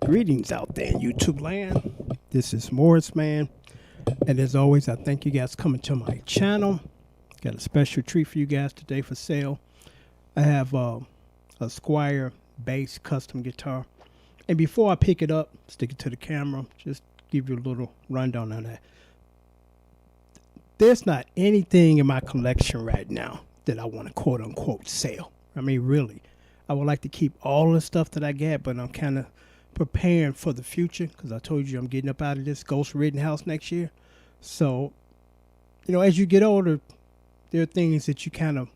Greetings out there in YouTube land. This is Morris Man. And as always, I thank you guys coming to my channel. Got a special treat for you guys today for sale. I have a Squire bass custom guitar. And before I pick it up, stick it to the camera, just give you a little rundown on that. There's not anything in my collection right now that I want to quote unquote sell. I mean, really. I would like to keep all the stuff that I got, but I'm kind of preparing for the future because I told you I'm getting up out of this ghost ridden house next year. So, you know, as you get older, there are things that you kind of,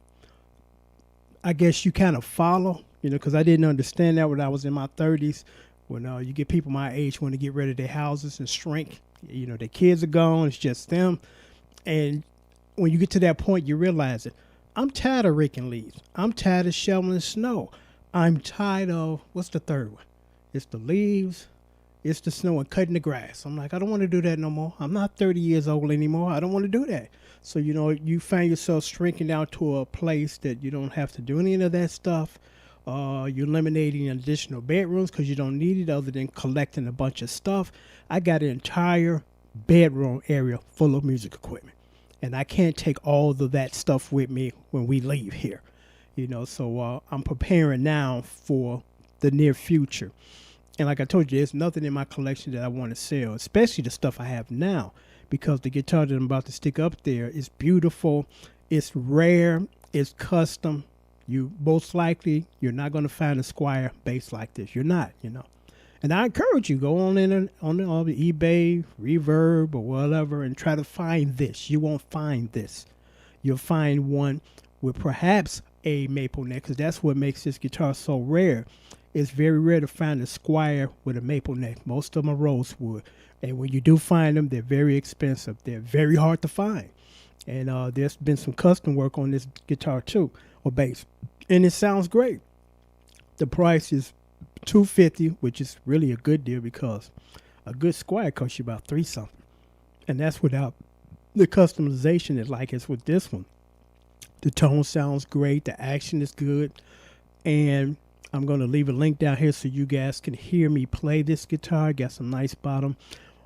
I guess you kind of follow, you know, because I didn't understand that when I was in my 30s. When you get people my age want to get rid of their houses and shrink, you know, their kids are gone, it's just them. And when you get to that point, you realize it. I'm tired of raking leaves. I'm tired of shoveling snow. I'm tired of, what's the third one? It's the leaves, it's the snow, and cutting the grass. I'm like, I don't want to do that no more. I'm not 30 years old anymore. I don't want to do that. So, you know, you find yourself shrinking down to a place that you don't have to do any of that stuff. You're eliminating additional bedrooms because you don't need it other than collecting a bunch of stuff. I got an entire bedroom area full of music equipment. And I can't take all of that stuff with me when we leave here. You know, so I'm preparing now for the near future. And like I told you, there's nothing in my collection that I want to sell, especially the stuff I have now, because the guitar that I'm about to stick up there is beautiful. It's rare. It's custom. You most likely, you're not going to find a Squire bass like this. You're not, you know. And I encourage you, go on in on the eBay, Reverb, or whatever, and try to find this. You won't find this. You'll find one with perhaps a maple neck, because that's what makes this guitar so rare. It's very rare to find a Squire with a maple neck. Most of them are rosewood. And when you do find them, they're very expensive. They're very hard to find. And there's been some custom work on this guitar too, or bass. And it sounds great. The price is $250, which is really a good deal because a good Squire costs you about $3 something. And that's without the customization that like it's with this one. The tone sounds great. The action is good. And I'm going to leave a link down here so you guys can hear me play this guitar. Got some nice bottom.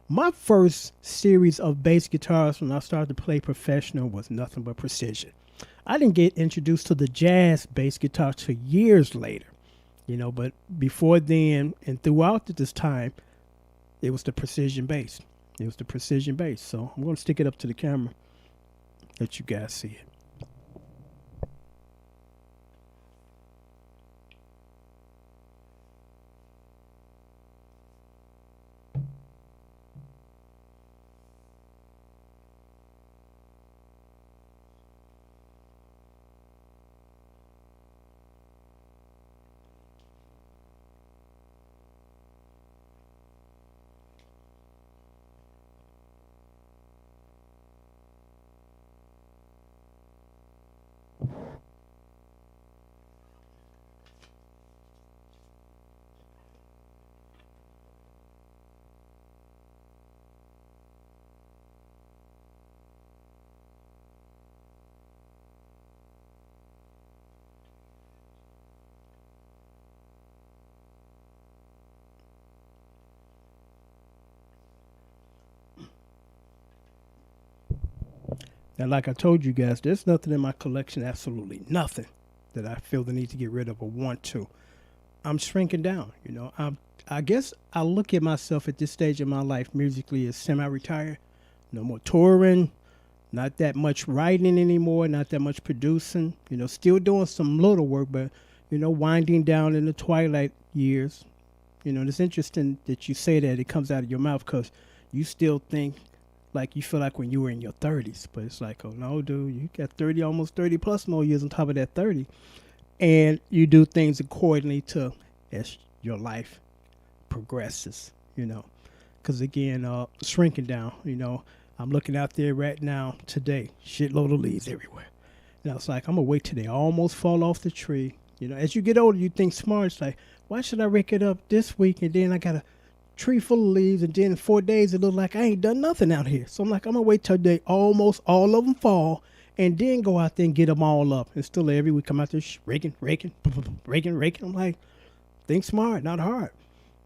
My first series of bass guitars when I started to play professional was nothing but precision. I didn't get introduced to the jazz bass guitar till years later. You know, but before then and throughout this time, it was the precision bass. It was the precision bass. So I'm going to stick it up to the camera, let you guys see it. Now, like I told you guys, there's nothing in my collection, absolutely nothing, that I feel the need to get rid of or want to. I'm shrinking down, you know. I guess I look at myself at this stage of my life musically as semi-retired. No more touring, not that much writing anymore, not that much producing. You know, still doing some little work, but, you know, winding down in the twilight years. You know, it's interesting that you say that it comes out of your mouth because you still think like you feel like when you were in your 30s, but it's like, oh no, dude, you got 30, almost 30 plus more years on top of that 30, and you do things accordingly to as your life progresses, you know. Because again, shrinking down, you know, I'm looking out there right now today, shitload of leaves everywhere, and I was like, I'm gonna wait till they almost fall off the tree. You know, as you get older, you think smart. It's like, why should I rake it up this week and then I got a tree full of leaves, and then in 4 days it look like I ain't done nothing out here. So I'm like, I'm gonna wait till they almost all of them fall, and then go out there and get them all up. And still every week I'm out there raking. I'm like, think smart, not hard,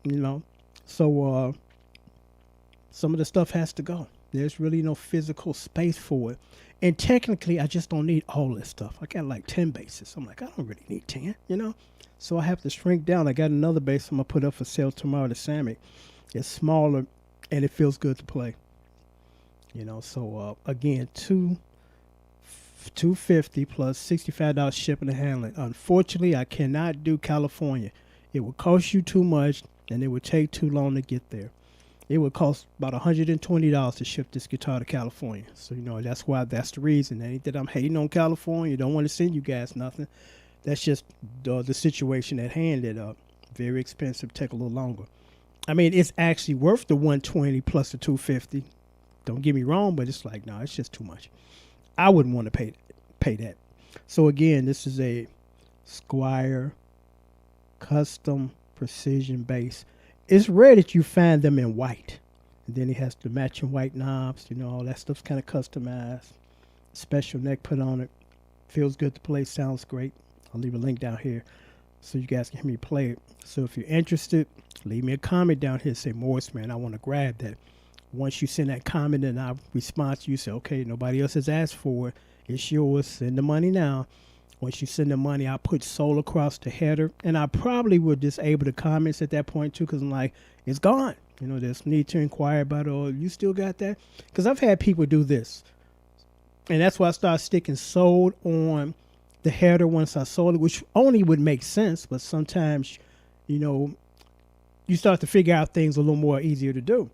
you know. So some of the stuff has to go. There's really no physical space for it. And technically, I just don't need all this stuff. I got like 10 bases. I'm like, I don't really need 10, you know? So I have to shrink down. I got another bass I'm going to put up for sale tomorrow to Sammy. It's smaller and it feels good to play. You know, so again, 250 plus $65 shipping and handling. Unfortunately, I cannot do California. It would cost you too much and it would take too long to get there. It would cost about $120 to ship this guitar to California. So, you know, that's the reason. It ain't that I'm hating on California. Don't want to send you guys nothing. That's just the situation at hand that very expensive, take a little longer. I mean, it's actually worth the 120 plus the 250. Don't get me wrong, but it's like, no, it's just too much. I wouldn't want to pay that. So again, this is a Squire custom precision bass. It's rare that you find them in white. And then it has the matching white knobs, you know, all that stuff's kind of customized. Special neck put on it. Feels good to play, sounds great. I'll leave a link down here so you guys can hear me play it. So if you're interested, leave me a comment down here. Say, Morris, man, I want to grab that. Once you send that comment and I respond to you, say, okay, nobody else has asked for it. It's yours. Send the money now. Once you send the money, I'll put sold across the header. And I probably would disable the comments at that point, too, because I'm like, it's gone. You know, there's need to inquire about it. Oh, you still got that? Because I've had people do this. And that's why I started sticking sold on the header once I sold it, which only would make sense. But sometimes, you know, you start to figure out things a little more easier to do.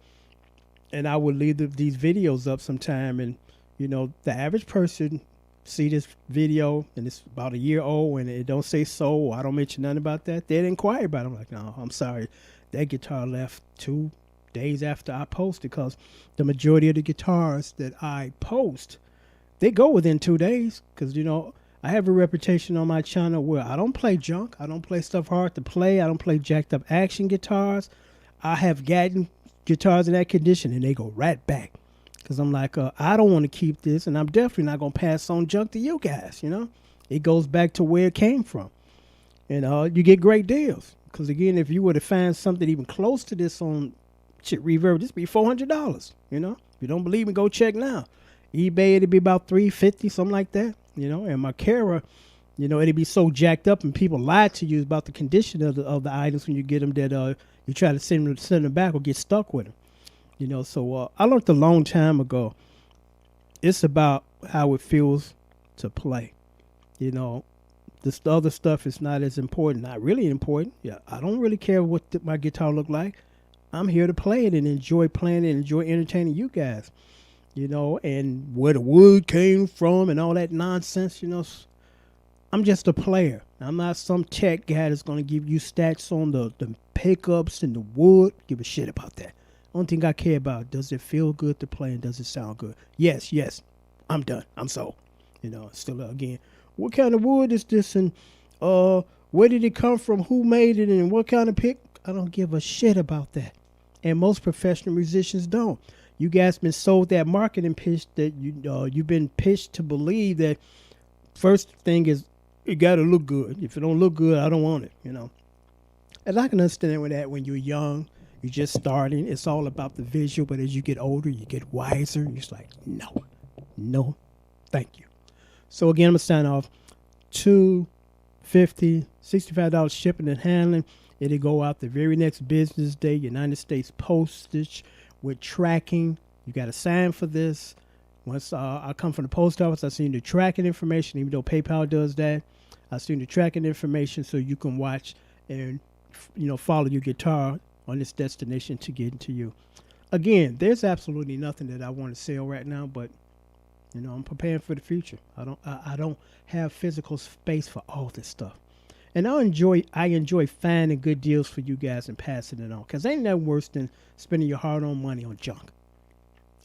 And I would leave these videos up sometime. And, you know, the average person see this video and it's about a year old and it don't say sold, I don't mention nothing about that, they'd inquire about it. I'm like, no, I'm sorry, that guitar left 2 days after I posted, because the majority of the guitars that I post, they go within 2 days, because, you know, I have a reputation on my channel where I don't play junk. I don't play stuff hard to play. I don't play jacked up action guitars. I have gotten guitars in that condition and they go right back. Because I'm like, I don't want to keep this, and I'm definitely not going to pass on junk to you guys, you know. It goes back to where it came from. And you get great deals. Because, again, if you were to find something even close to this on Reverb, this would be $400, you know. If you don't believe me, go check now. eBay, it'd be about $350, something like that, you know. And my Kara, you know, it'd be so jacked up and people lie to you about the condition of the items when you get them that you try to send them back or get stuck with them. You know, so I learned a long time ago, it's about how it feels to play. You know, this other stuff is not as important, not really important. Yeah, I don't really care what my guitar look like. I'm here to play it and enjoy playing it and enjoy entertaining you guys. You know, and where the wood came from and all that nonsense, you know. I'm just a player. I'm not some tech guy that's going to give you stats on the pickups and the wood. Give a shit about that. Only thing I care about, does it feel good to play and does it sound good? Yes, I'm done. I'm sold. You know, still again, what kind of wood is this, and where did it come from? Who made it, and what kind of pick? I don't give a shit about that. And most professional musicians don't. You guys been sold that marketing pitch that you've been pitched to believe that first thing is it got to look good. If it don't look good, I don't want it. You know, and I can understand with that when you're young. You're just starting. It's all about the visual. But as you get older, you get wiser. You're just like, no, thank you. So again, I'm going to sign off. $250, $65 shipping and handling. It'll go out the very next business day. United States postage with tracking. You got to sign for this. Once I come from the post office, I send you the tracking information. Even though PayPal does that, I send you the tracking information so you can watch and, you know, follow your guitar on this destination to get into you. Again, there's absolutely nothing that I want to sell right now, but you know, I'm preparing for the future. I don't have physical space for all this stuff. And I enjoy finding good deals for you guys and passing it on, because ain't nothing worse than spending your hard-earned money on junk.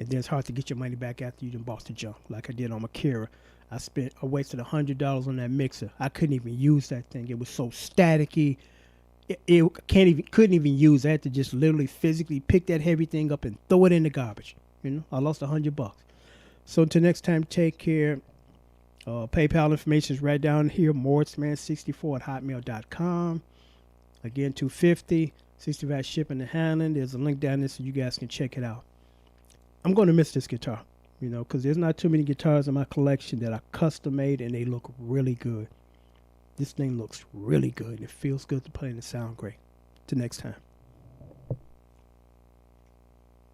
And then it's hard to get your money back after you done bought the junk, like I did on my Kara. I wasted $100 on that mixer. I couldn't even use that thing. It was so staticky. Couldn't even use that, to just literally physically pick that heavy thing up and throw it in the garbage. You know, I lost $100. So until next time, take care. PayPal information is right down here. MorrisMan64 at hotmail.com. Again, $250, $60 shipping and handling. There's a link down there so you guys can check it out. I'm going to miss this guitar, you know, because there's not too many guitars in my collection that are custom made and they look really good. This thing looks really good. It feels good to play and it sounds great. Till next time.